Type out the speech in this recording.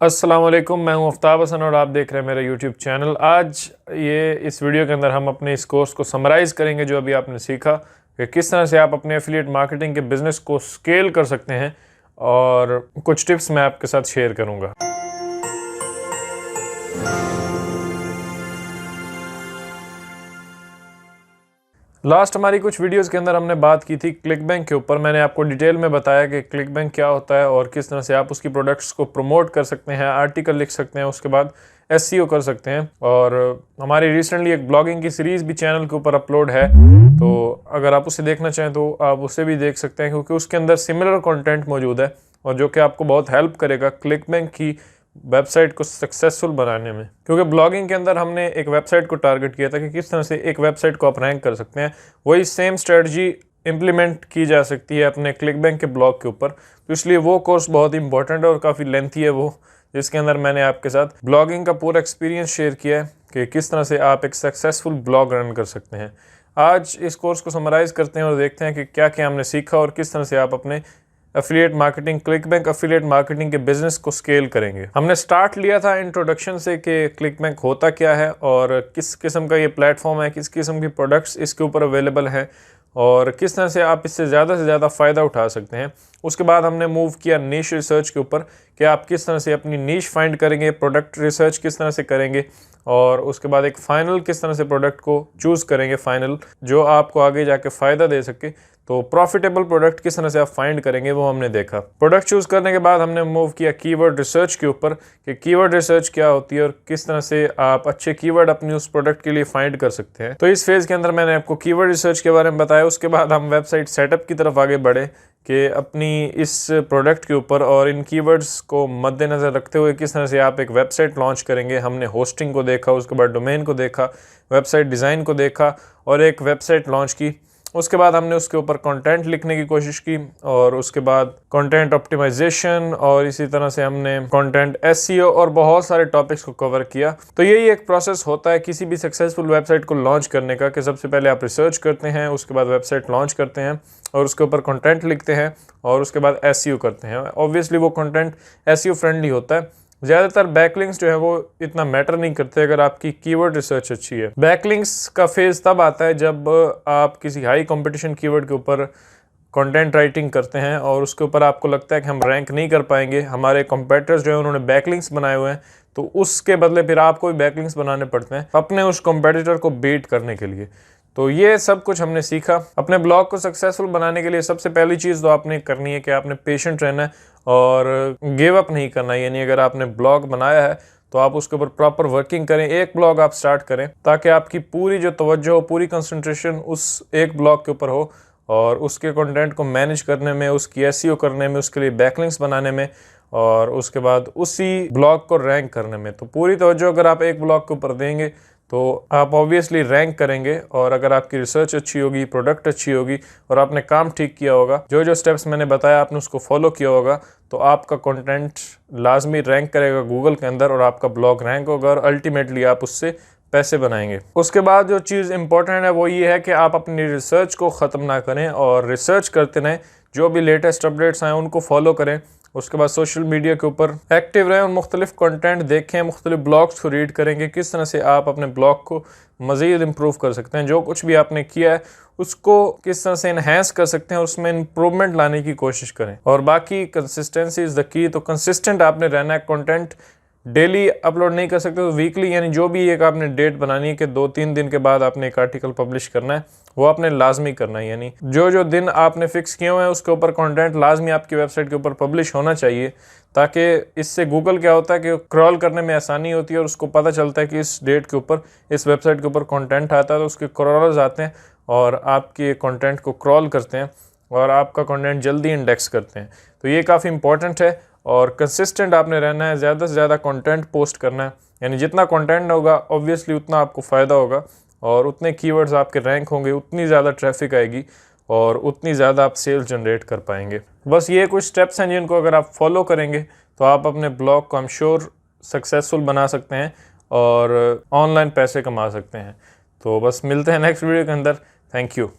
अस्सलाम वालेकुम, मैं हूं आफ्ताब हसन और आप देख रहे हैं मेरा यूट्यूब चैनल। आज इस वीडियो के अंदर हम अपने इस कोर्स को समराइज़ करेंगे जो अभी आपने सीखा कि किस तरह से आप अपने एफिलिएट मार्केटिंग के बिज़नेस को स्केल कर सकते हैं, और कुछ टिप्स मैं आपके साथ शेयर करूंगा। लास्ट हमारी कुछ वीडियोस के अंदर हमने बात की थी क्लिकबैंक के ऊपर। मैंने आपको डिटेल में बताया कि क्लिकबैंक क्या होता है और किस तरह से आप उसकी प्रोडक्ट्स को प्रमोट कर सकते हैं, आर्टिकल लिख सकते हैं, उसके बाद एसईओ कर सकते हैं। और हमारी रिसेंटली एक ब्लॉगिंग की सीरीज़ भी चैनल के ऊपर अपलोड है, तो अगर आप उसे देखना चाहें तो आप उसे भी देख सकते हैं, क्योंकि उसके अंदर सिमिलर कंटेंट मौजूद है और जो कि आपको बहुत हेल्प करेगा क्लिकबैंक की वेबसाइट को सक्सेसफुल बनाने में। क्योंकि ब्लॉगिंग के अंदर हमने एक वेबसाइट को टारगेट किया था कि किस तरह से एक वेबसाइट को आप रैंक कर सकते हैं, वही सेम स्ट्रेटजी इम्प्लीमेंट की जा सकती है अपने क्लिकबैंक के ब्लॉग के ऊपर। तो इसलिए वो कोर्स बहुत इंपॉर्टेंट है और काफ़ी लेंथी है वो, जिसके अंदर मैंने आपके साथ ब्लॉगिंग का पूरा एक्सपीरियंस शेयर किया है कि किस तरह से आप एक सक्सेसफुल ब्लॉग रन कर सकते हैं। आज इस कोर्स को समराइज़ करते हैं और देखते हैं कि क्या क्या हमने सीखा और किस तरह से आप अपने affiliate marketing, ClickBank affiliate marketing के बिजनेस को स्केल करेंगे। हमने स्टार्ट लिया था इंट्रोडक्शन से कि क्लिकबैंक होता क्या है और किस किस्म का ये प्लेटफॉर्म है, किस किस्म की प्रोडक्ट्स इसके ऊपर अवेलेबल हैं और किस तरह से आप इससे ज़्यादा फ़ायदा उठा सकते हैं। उसके बाद हमने मूव किया नीश रिसर्च के ऊपर कि आप किस तरह से अपनी नीश फाइंड करेंगे, प्रोडक्ट रिसर्च किस तरह से करेंगे, और उसके बाद एक फ़ाइनल किस तरह से प्रोडक्ट को चूज़ करेंगे, फ़ाइनल जो आपको आगे जाके फ़ायदा दे सके। तो प्रॉफिटेबल प्रोडक्ट किस तरह से आप फाइंड करेंगे वो हमने देखा। प्रोडक्ट चूज़ करने के बाद हमने मूव किया कीवर्ड रिसर्च के ऊपर कि कीवर्ड रिसर्च क्या होती है और किस तरह से आप अच्छे कीवर्ड अपनी उस प्रोडक्ट के लिए फाइंड कर सकते हैं। तो इस फेज़ के अंदर मैंने आपको कीवर्ड रिसर्च के बारे में बताया। उसके बाद हम वेबसाइट सेटअप की तरफ आगे बढ़े कि अपनी इस प्रोडक्ट के ऊपर और इन कीवर्ड्स को मद्देनज़र रखते हुए किस तरह से आप एक वेबसाइट लॉन्च करेंगे। हमने होस्टिंग को देखा, उसके बाद डोमेन को देखा, वेबसाइट डिज़ाइन को देखा और एक वेबसाइट लॉन्च की। उसके बाद हमने उसके ऊपर कंटेंट लिखने की कोशिश की और उसके बाद कंटेंट ऑप्टिमाइजेशन और इसी तरह से हमने कंटेंट एसईओ और बहुत सारे टॉपिक्स को कवर किया। तो यही एक प्रोसेस होता है किसी भी सक्सेसफुल वेबसाइट को लॉन्च करने का कि सबसे पहले आप रिसर्च करते हैं, उसके बाद वेबसाइट लॉन्च करते हैं और उसके ऊपर कंटेंट लिखते हैं और उसके बाद एसईओ करते हैं। ऑब्वियसली वो कंटेंट एसईओ फ्रेंडली होता है। ज़्यादातर बैकलिंक्स जो है वो इतना मैटर नहीं करते अगर आपकी कीवर्ड रिसर्च अच्छी है। बैकलिंक्स का फेज़ तब आता है जब आप किसी हाई कंपटीशन कीवर्ड के ऊपर कंटेंट राइटिंग करते हैं और उसके ऊपर आपको लगता है कि हम रैंक नहीं कर पाएंगे, हमारे कंपेटिटर्स जो है उन्होंने बैकलिंक्स बनाए हुए हैं, तो उसके बदले फिर आपको भी बैकलिंक्स बनाने पड़ते हैं अपने उस कंपेटिटर को बीट करने के लिए। तो ये सब कुछ हमने सीखा। अपने ब्लॉग को सक्सेसफुल बनाने के लिए सबसे पहली चीज़ तो आपने करनी है कि आपने पेशेंट रहना है और गिव अप नहीं करना है। यानी अगर आपने ब्लॉग बनाया है तो आप उसके ऊपर प्रॉपर वर्किंग करें। एक ब्लॉग आप स्टार्ट करें ताकि आपकी पूरी जो तवज्जो हो, पूरी कंसंट्रेशन उस एक ब्लॉग के ऊपर हो और उसके कंटेंट को मैनेज करने में, उसकी एसईओ करने में, उसके लिए बैकलिंक्स बनाने में और उसके बाद उसी ब्लॉग को रैंक करने में। तो पूरी तवज्जो अगर आप एक ब्लॉग के ऊपर देंगे तो आप ऑब्वियसली रैंक करेंगे। और अगर आपकी रिसर्च अच्छी होगी, प्रोडक्ट अच्छी होगी और आपने काम ठीक किया होगा, जो जो स्टेप्स मैंने बताया आपने उसको फॉलो किया होगा, तो आपका कंटेंट लाजमी रैंक करेगा गूगल के अंदर और आपका ब्लॉग रैंक होगा और अल्टीमेटली आप उससे पैसे बनाएंगे। उसके बाद जो चीज़ इंपॉर्टेंट है वो ये है कि आप अपनी रिसर्च को ख़त्म ना करें और रिसर्च करते रहें, जो भी लेटेस्ट अपडेट्स आए उनको फॉलो करें। उसके बाद सोशल मीडिया के ऊपर एक्टिव रहें और मुख्तलिफ कंटेंट देखें, मुख्तलिफ ब्लॉग्स को रीड करेंगे किस तरह से आप अपने ब्लॉग को मज़ीद इम्प्रूव कर सकते हैं। जो कुछ भी आपने किया है उसको किस तरह से इन्हेंस कर सकते हैं, उसमें इम्प्रूवमेंट लाने की कोशिश करें। और बाकी कंसिस्टेंसी इज़ द की। तो कंसिस्टेंट आपने रहना है। कंटेंट डेली अपलोड नहीं कर सकते तो वीकली, यानी जो भी एक आपने डेट बनानी है कि 2-3 दिन के बाद आपने एक आर्टिकल पब्लिश करना है, वो आपने लाजमी करना है। यानी जो जो दिन आपने फिक्स किए हुए हैं उसके ऊपर कंटेंट लाजमी आपकी वेबसाइट के ऊपर पब्लिश होना चाहिए, ताकि इससे गूगल क्या होता है कि क्रॉल करने में आसानी होती है और उसको पता चलता है कि इस डेट के ऊपर इस वेबसाइट के ऊपर कंटेंट आता है, तो उसके क्रॉलर्स आते हैं और आपके कंटेंट को क्रॉल करते हैं और आपका कंटेंट जल्दी इंडेक्स करते हैं। तो ये काफ़ी इंपॉर्टेंट है और कंसिस्टेंट आपने रहना है, ज़्यादा से ज़्यादा कंटेंट पोस्ट करना है। यानी जितना कंटेंट होगा ऑब्वियसली उतना आपको फ़ायदा होगा और उतने कीवर्ड्स आपके रैंक होंगे, उतनी ज़्यादा ट्रैफिक आएगी और उतनी ज़्यादा आप सेल्स जनरेट कर पाएंगे। बस ये कुछ स्टेप्स हैं जिनको अगर आप फॉलो करेंगे तो आप अपने ब्लॉग को आई एम श्योर सक्सेसफुल बना सकते हैं और ऑनलाइन पैसे कमा सकते हैं। तो बस मिलते हैं नेक्स्ट वीडियो के अंदर। Thank you.